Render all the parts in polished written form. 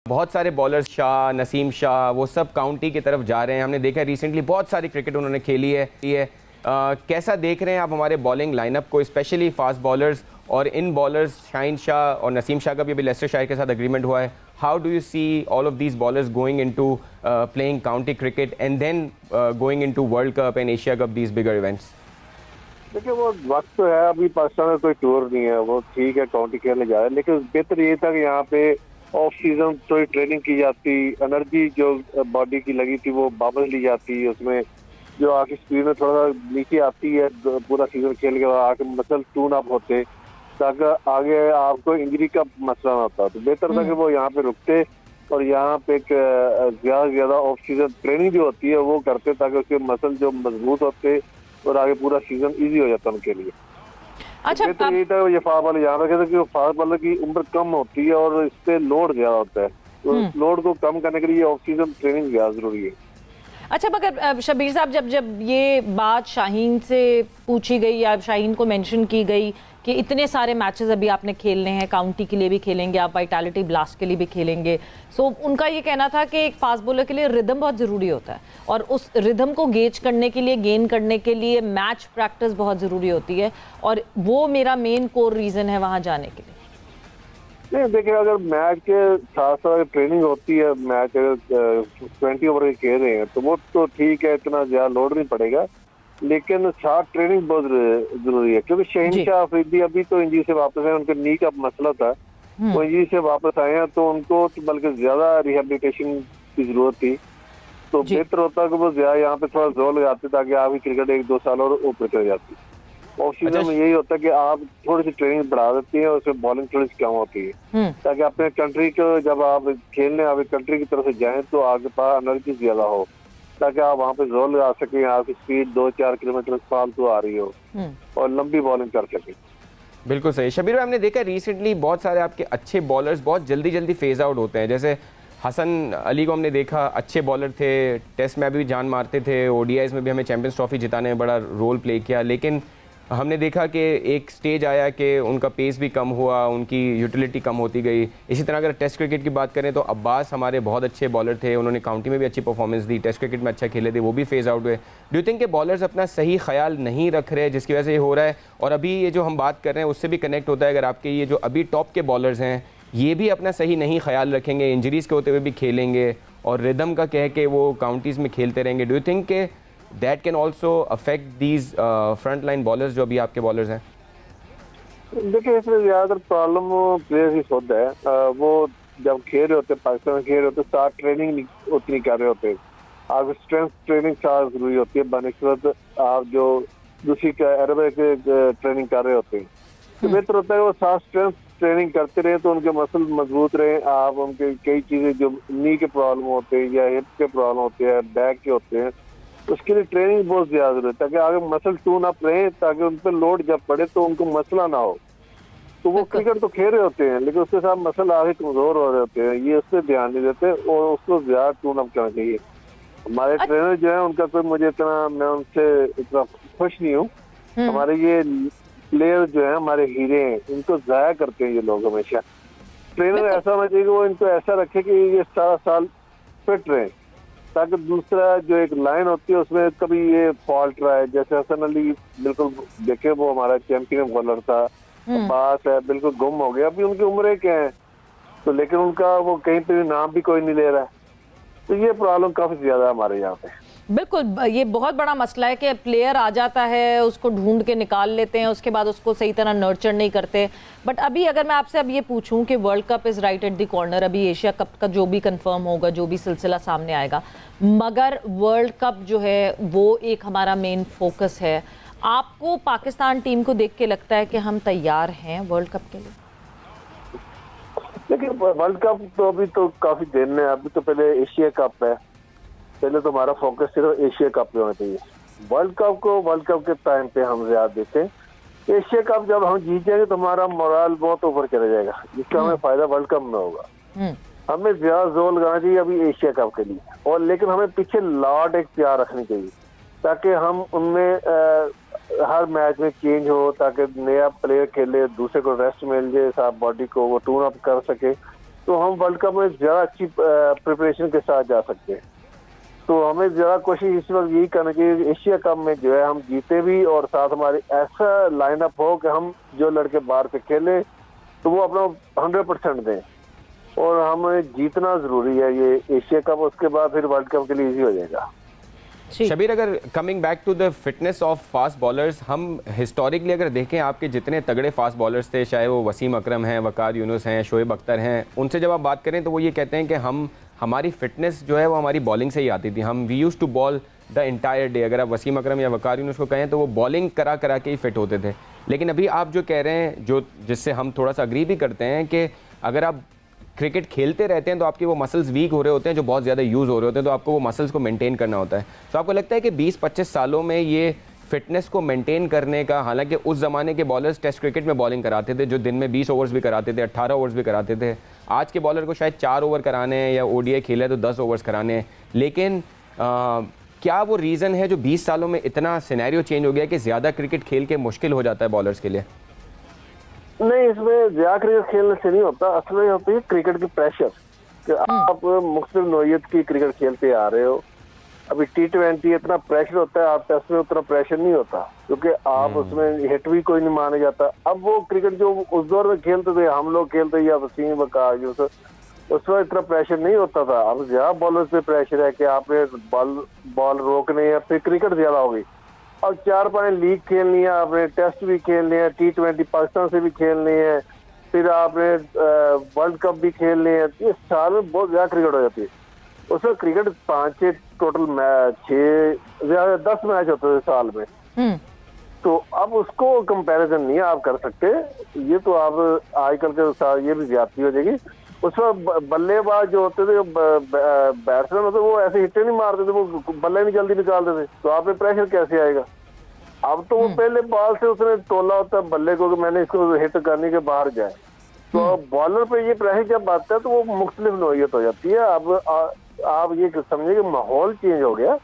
बहुत सारे बॉलर्स शाह, नसीम शाह, वो सब काउंटी की तरफ जा रहे हैं। हमने देखा रिसेंटली बहुत सारी क्रिकेट उन्होंने खेली है। कैसा देख रहे हैं आप हमारे बॉलिंग लाइनअप को, स्पेशली फास्ट बॉलर्स और इन बॉलर्स शाहीन शाह और नसीम शाह का भी अभी लेस्टरशायर के साथ एग्रीमेंट हुआ है। How do you see all of these bowlers going into playing county cricket and then going into World Cup and Asia Cup, these bigger events? देखिए वो वक्त तो है, अभी पाकिस्तान में कोई टूर नहीं है, वो ठीक है काउंटी खेलने जा रहे हैं, लेकिन बेहतर ये था कि यहाँ पे ऑफ सीजन थोड़ी ट्रेनिंग की जाती, एनर्जी जो बॉडी की लगी थी वो वापस ली जाती, उसमें जो आके स्पीड में थोड़ा सा नीचे आती है पूरा सीजन खेल के बाद आके मसल टून अप होते ताकि आगे आपको इंजरी का मसला ना होता। तो बेहतर था कि वो यहाँ पे रुकते और यहाँ पे ज्यादा से ज्यादा ऑफ सीजन ट्रेनिंग जो होती है वो करते ताकि उसके मसल जो मजबूत होते और आगे पूरा सीजन इजी हो जाता उनके लिए। अच्छा, तो यही था ये फास्ट बॉलर यहाँ रखे थे कि फास्ट बॉलर की उम्र कम होती है और इस पे लोड ज्यादा होता है, तो लोड को कम करने के लिए ऑफ सीजन ट्रेनिंग ज्यादा जरूरी है। अच्छा, मगर शब्बीर साहब, जब ये बात शाहीन से पूछी गई या शाहीन को मेंशन की गई कि इतने सारे मैचेस अभी आपने खेलने हैं, काउंटी के लिए भी खेलेंगे आप, वाइटैलिटी ब्लास्ट के लिए भी खेलेंगे, सो उनका ये कहना था कि एक फास्ट बॉलर के लिए रिदम बहुत ज़रूरी होता है और उस रिदम को गेज करने के लिए, गेन करने के लिए मैच प्रैक्टिस बहुत ज़रूरी होती है और वो मेरा मेन कोर रीज़न है वहाँ जाने के लिए। नहीं देखिए, अगर मैच के साथ साथ ट्रेनिंग होती है, मैच 20 ओवर के खेल रहे हैं तो वो तो ठीक है, इतना ज्यादा लोड नहीं पड़ेगा, लेकिन साथ ट्रेनिंग बहुत जरूरी है क्योंकि शहीन शाह अफरीदी अभी तो इंजरी से वापस है, उनके नी का मसला था, वो इंजरी से वापस आए हैं तो उनको तो बल्कि ज्यादा रिहेबिलिटेशन की जरूरत थी, तो बेहतर होता कि वो ज्यादा यहाँ पे थोड़ा जोर लगाते ताकि आगे क्रिकेट 1-2 साल और ऊपर चल जाती। ऑफ सीजन में यही होता है कि आप थोड़ी सी ट्रेनिंग बढ़ा देती है और उसमें बॉलिंग थोड़ी सी कम होती है ताकि अपने कंट्री को जब आप खेलने आप कंट्री की तरफ से जाएं तो आगे पास एनर्जी ज्यादा हो ताकि आप वहाँ पे जोर लगा सकें, आपकी स्पीड 2-4 किलोमीटर फालतू आ रही हो और लंबी बॉलिंग कर सकें। बिल्कुल सही शबीर भाई, हमने देखा रिसेंटली बहुत सारे आपके अच्छे बॉलर्स बहुत जल्दी जल्दी फेज आउट होते हैं। जैसे हसन अली को हमने देखा, अच्छे बॉलर थे, टेस्ट में भी जान मारते थे, ओडीआईज में भी हमें चैंपियंस ट्रॉफी जिताने में बड़ा रोल प्ले किया, लेकिन हमने देखा कि एक स्टेज आया कि उनका पेस भी कम हुआ, उनकी यूटिलिटी कम होती गई। इसी तरह अगर टेस्ट क्रिकेट की बात करें तो अब्बास हमारे बहुत अच्छे बॉलर थे, उन्होंने काउंटी में भी अच्छी परफॉर्मेंस दी, टेस्ट क्रिकेट में अच्छा खेले थे, वो भी फेज आउट हुए। डू यू थिंक के बॉलर्स अपना सही ख्याल नहीं रख रहे जिसकी वजह से ये हो रहा है? और अभी ये जो हम बात कर रहे हैं उससे भी कनेक्ट होता है, अगर आपके ये जो अभी टॉप के बॉलर्स हैं ये भी अपना सही नहीं ख्याल रखेंगे, इंजरीज़ के होते हुए भी खेलेंगे और रिदम का कह के वो काउंटीज़ में खेलते रहेंगे, डू यू थिंक के that can also affect these front line bowlers जो अभी आपके बॉलर्स हैं? देखिए इसमें ज्यादातर प्रॉब्लम प्लेयर्स ही होता है, वो जब खेल रहे होते पाकिस्तान में खेल रहे होते साथ ट्रेनिंग उतनी कर रहे होते, आप स्ट्रेंथ ट्रेनिंग साथ जरूरी होती है बनस्बत आप जो दूसरी एरोबिक ट्रेनिंग कर रहे होते हैं, तो बेहतर होता है वो साथ स्ट्रेंथ ट्रेनिंग करते रहे तो उनके मसल मजबूत रहे, आप उनके कई चीजें जो नी के प्रॉब्लम होते हैं या हिप के प्रॉब्लम होते हैं, बैक के होते हैं, उसके लिए ट्रेनिंग बहुत ज्यादा जरूरत है ताकि आगे मसल टून अप रहे ताकि उन पर लोड जब पड़े तो उनको मसला ना हो। तो वो क्रिकेट तो खेल रहे होते हैं लेकिन उसके साथ मसल आगे कमजोर हो रहे होते हैं, ये उस पर ध्यान नहीं देते और उसको ज्यादा टून अप करना चाहिए। हमारे ट्रेनर जो है उनका कोई मुझे इतना, मैं उनसे इतना खुश नहीं हूँ। हमारे ये प्लेयर जो है हमारे हीरे हैं, इनको जाया करते हैं ये लोग हमेशा। ट्रेनर ऐसा होना चाहिए कि वो इनको ऐसा रखे कि ये सारा साल फिट रहे ताकि दूसरा जो एक लाइन होती है उसमें कभी ये फॉल्ट रहा है। जैसे हसन अली बिल्कुल देखे, वो हमारा चैंपियन बॉलर था, बात है बिल्कुल गुम हो गया, अभी उनकी उम्र क्या है तो, लेकिन उनका वो कहीं पे भी नाम भी कोई नहीं ले रहा है, तो ये प्रॉब्लम काफी ज्यादा है हमारे यहाँ पे। बिल्कुल, ये बहुत बड़ा मसला है कि प्लेयर आ जाता है, उसको ढूंढ के निकाल लेते हैं, उसके बाद उसको सही तरह नर्चर नहीं करते। बट अभी अगर मैं आपसे अब ये पूछूं कि world cup is right at the corner, अभी एशिया कप का जो भी कंफर्म होगा, जो भी सिलसिला सामने आएगा, मगर वर्ल्ड कप जो है वो एक हमारा मेन फोकस है। आपको पाकिस्तान टीम को देख के लगता है कि हम तैयार हैं वर्ल्ड कप के लिए? देखिए वर्ल्ड कप तो अभी तो काफी दिन है, अभी तो पहले एशिया कप है, पहले तो हमारा फोकस सिर्फ एशिया कप पे होना चाहिए। वर्ल्ड कप को वर्ल्ड कप के टाइम पे हम ज्यादा देते हैं। एशिया कप जब हम जीत जाएंगे तो हमारा मोरल बहुत ऊपर चला जाएगा, जिसका हमें फायदा वर्ल्ड कप में होगा। हमें ज्यादा जोर लगाना चाहिए अभी एशिया कप के लिए, और लेकिन हमें पीछे लॉट एक प्यार रखनी चाहिए ताकि हम उनमें हर मैच में चेंज हो, ताकि नया प्लेयर खेले, दूसरे को रेस्ट मिल जाए, साफ बॉडी को वो टून अप कर सके, तो हम वर्ल्ड कप में ज़्यादा अच्छी प्रिपरेशन के साथ जा सकते हैं। तो हमें ज़्यादा कोशिश इस वक्त यही करना चाहिए एशिया कप में जो है हम जीते भी, और साथ हमारी ऐसा लाइनअप हो कि हम जो लड़के बाहर से खेलें तो वो अपना 100% दें, और हमें जीतना ज़रूरी है ये एशिया कप। उसके बाद फिर वर्ल्ड कप के लिए इजी हो जाएगा। शबीर, अगर coming back to the fitness of fast bowlers, हम हिस्टोरिकली अगर देखें आपके जितने तगड़े फास्ट बॉलर्स थे, चाहे वो वसीम अकरम हैं, वकार यूनुस हैं, शोएब अख्तर हैं, उनसे जब आप बात करें तो वो ये कहते हैं कि हमारी फिटनेस जो है वो हमारी बॉलिंग से ही आती थी। हम we use to bowl the entire day. अगर आप वसीम अकरम या वकार यूनुस को कहें तो वो बॉलिंग करा के ही फिट होते थे। लेकिन अभी आप जो कह रहे हैं, जो जिससे हम थोड़ा सा अग्री भी करते हैं, कि अगर आप क्रिकेट खेलते रहते हैं तो आपके वो मसल्स वीक हो रहे होते हैं, जो बहुत ज़्यादा यूज़ हो रहे होते हैं, तो आपको वो मसल्स को मेंटेन करना होता है। तो आपको लगता है कि 20-25 सालों में ये फिटनेस को मेंटेन करने का, हालांकि उस ज़माने के बॉलर्स टेस्ट क्रिकेट में बॉलिंग कराते थे जो दिन में 20 ओवर्स भी कराते थे, 18 ओवर्स भी कराते थे। आज के बॉलर को शायद 4 ओवर कराने हैं, या ओडीआई खेला है तो 10 ओवर्स कराने हैं। लेकिन क्या वो रीज़न है जो 20 सालों में इतना सिनेरियो चेंज हो गया कि ज़्यादा क्रिकेट खेल के मुश्किल हो जाता है बॉलर्स के लिए? नहीं, इसमें ज्यादा क्रिकेट खेलने से नहीं होता। असल में होती है क्रिकेट की प्रेशर, कि आप मुख्तलिफ नौइयत की क्रिकेट खेलते आ रहे हो। अभी T20 इतना प्रेशर होता है, आप टेस्ट में उतना प्रेशर नहीं होता, क्योंकि आप उसमें हिट भी कोई नहीं माना जाता। अब वो क्रिकेट जो उस दौर में खेलते थे, हम लोग खेलते या वसीम वकार यूसुफ, उसमें इतना प्रेशर नहीं होता था। अब ज्यादा बॉलर्स पे प्रेशर है कि आपने बॉल रोकने है, फिर क्रिकेट ज्यादा होगी। अब 4-5 लीग खेलनी है, आपने टेस्ट भी खेलने हैं, T20 पाकिस्तान से भी खेलनी है, फिर आपने वर्ल्ड कप भी खेलने हैं। ये साल में बहुत ज्यादा क्रिकेट हो जाती है। उसमें क्रिकेट 5-6 टोटल मैच, 10 मैच होते थे साल में। तो अब उसको कंपैरिजन नहीं आप कर सकते। ये तो आप आजकल के साथ ये भी ज्यादती हो जाएगी। उसमें बल्लेबाज जो होते थे, बैट्समैन होते, वो ऐसे हिट्टे नहीं मारते थे, वो बल्ले नहीं जल्दी निकालते थे। तो आप पे प्रेशर कैसे आएगा? अब तो वो पहले बॉल से उसने तोला होता है बल्ले को कि मैंने इसको हिट करने के बाहर जाए। तो बॉलर पे ये प्रेशर जब आता है तो वो मुख्तलिफ नौइयत हो जाती है। अब आप ये समझिए कि माहौल चेंज हो गया।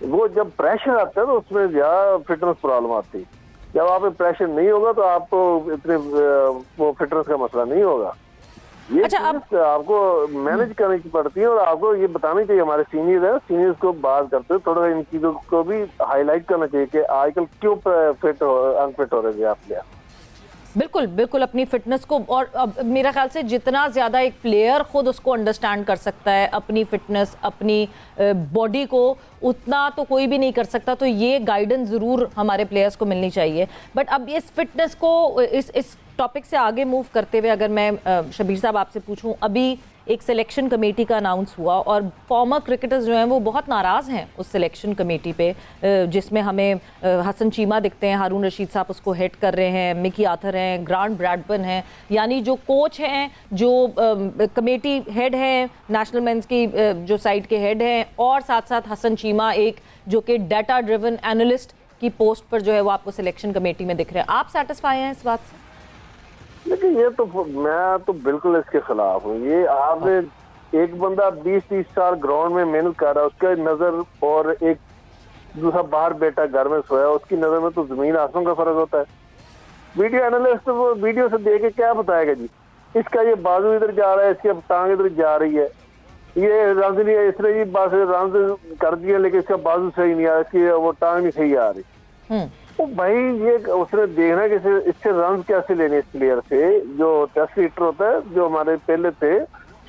वो जब प्रेशर आता है तो उसमें ज्यादा फिटनेस प्रॉब्लम आती है। जब आप पे प्रेशर नहीं होगा तो आपको इतने वो फिटनेस का मसला नहीं होगा। ये अच्छा, आपको मैनेज करनी पड़ती है, और आपको ये बतानी चाहिए। हमारे सीनियर है, सीनियर्स को बात करते हुए थोड़ा इन चीजों को भी हाईलाइट करना चाहिए कि आजकल क्यों अनफिट हो रहे हैं आप प्लेयर। बिल्कुल बिल्कुल, अपनी फिटनेस को, और अब मेरा ख्याल से जितना ज़्यादा एक प्लेयर खुद उसको अंडरस्टैंड कर सकता है, अपनी फिटनेस, अपनी बॉडी को, उतना तो कोई भी नहीं कर सकता। तो ये गाइडेंस ज़रूर हमारे प्लेयर्स को मिलनी चाहिए। बट अब इस फिटनेस को, इस टॉपिक से आगे मूव करते हुए अगर मैं शबीर साहब आपसे पूछूं, अभी एक सिलेक्शन कमेटी का अनाउंस हुआ और फॉर्मर क्रिकेटर्स जो हैं वो बहुत नाराज़ हैं उस सिलेक्शन कमेटी पे, जिसमें हमें हसन चीमा दिखते हैं, हारून रशीद साहब उसको हेड कर रहे हैं, मिकी आर्थर हैं, ग्रांट ब्रैडबर्न हैं, यानी जो कोच हैं, जो कमेटी हेड हैं, नेशनल मेंस की जो साइड के हेड हैं, और साथ साथ हसन चीमा एक जो कि डाटा ड्रिवन एनालिस्ट की पोस्ट पर जो है वो आपको सिलेक्शन कमेटी में दिख रहे हैं। आप सेटिस्फाई हैं इस बात से? लेकिन ये तो मैं तो बिल्कुल इसके खिलाफ हूँ। ये आपने एक बंदा 20-30 साल ग्राउंड में मेहनत कर रहा है, उसका नजर, और एक दूसरा बाहर बेटा घर में सोया, उसकी नजर में तो जमीन आसमान का फर्क होता है। वीडियो एनालिस्ट तो वो वीडियो से देख के क्या बताएगा जी, इसका ये बाजू इधर जा रहा है, इसकी टांग इधर जा रही है, ये रंज नहीं है, इसने ये बात रंज कर दिया लेकिन इसका बाजू सही नहीं आ रहा, इसकी वो टांग नहीं सही आ रही। तो भाई ये उसने देखना कि इससे रन कैसे लेने इस प्लेयर से, जो टेस्ट हिटर होता है जो हमारे पहले थे,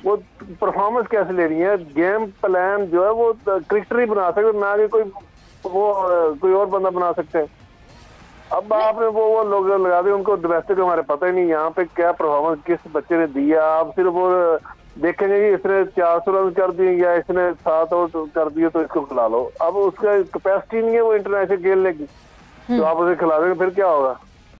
वो परफॉर्मेंस कैसे लेनी है, गेम प्लान जो है वो क्रिकेटर ही बना सकते, ना कि कोई और बंदा बना सकते हैं। अब आपने वो लोग लगा दिए, उनको डोमेस्टिक हमारे पता ही नहीं यहाँ पे क्या परफॉर्मेंस किस बच्चे ने दिया। आप सिर्फ वो देखेंगे कि इसने 400 रन कर दिए या इसने 7 और कर दिए तो इसको खिला लो। अब उसका कैपेसिटी नहीं है वो इंटरनेशनल खेलने की, तो आप उसे खिला देंगे फिर क्या होगा?